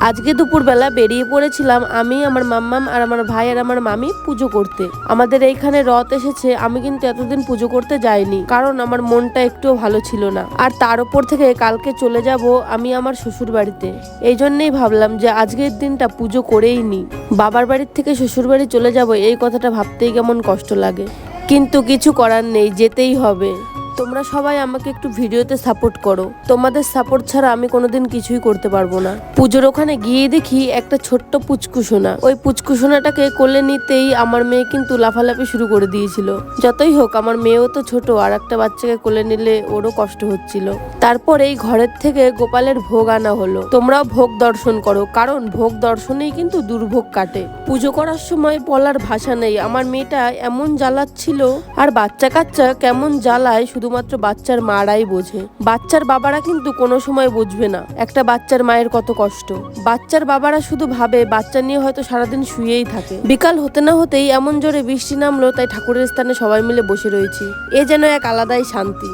আজকে দুপুরবেলা বেরিয়ে পড়েছিলাম আমি, আমার মাম্মাম আর আমার ভাই আর আমার মামি পুজো করতে। আমাদের এইখানে রথ এসেছে। আমি কিন্তু এতদিন পুজো করতে যাইনি, কারণ আমার মনটা একটুও ভালো ছিল না। আর তার উপর থেকে কালকে চলে যাব আমি আমার শ্বশুর বাড়িতে। এই জন্যই ভাবলাম যে আজকের দিনটা পুজো করেই নি। বাবার বাড়ির থেকে শ্বশুর বাড়ি চলে যাব, এই কথাটা ভাবতেই কেমন কষ্ট লাগে, কিন্তু কিছু করার নেই, যেতেই হবে। তোমরা সবাই আমাকে একটু ভিডিওতে সাপোর্ট করো। তোমাদের সাপোর্ট ছাড়া আমি কোনোদিন কিছুই করতে পারবো না। পুজোর ওখানে গিয়ে দেখি একটা ছোট্ট পুচকুসোনা। ওই পুচকুসোনাটাকে কোলে নিতেই আমার মেয়ে কিন্তু লাফালাফি শুরু করে দিয়েছিল। যতই হোক আমার মেয়েও তো ছোট, আর একটা বাচ্চাকে কোলে নিলে ওরও কষ্ট হচ্ছিল। তারপর এই ঘরের থেকে গোপালের ভোগ আনা হলো। তোমরাও ভোগ দর্শন করো, কারণ ভোগ দর্শনেই কিন্তু দুর্ভোগ কাটে। পুজো করার সময় বলার ভাষা নেই। আমার মেয়েটা এমন জ্বালাচ্ছিল, আর বাচ্চা কাচ্চা কেমন জ্বালায় শুধুমাত্র বাচ্চার মারাই বোঝে। বাচ্চার বাবারা কিন্তু কোনো সময় বুঝবে না একটা বাচ্চার মায়ের কত কষ্ট। বাচ্চার বাবারা শুধু ভাবে বাচ্চা নিয়ে হয়তো সারাদিন শুয়েই থাকে। বিকাল হতে না হতেই এমন জোরে বৃষ্টি নামলো, তাই ঠাকুরের স্থানে সবাই মিলে বসে রয়েছি। এ যেন এক আলাদাই শান্তি।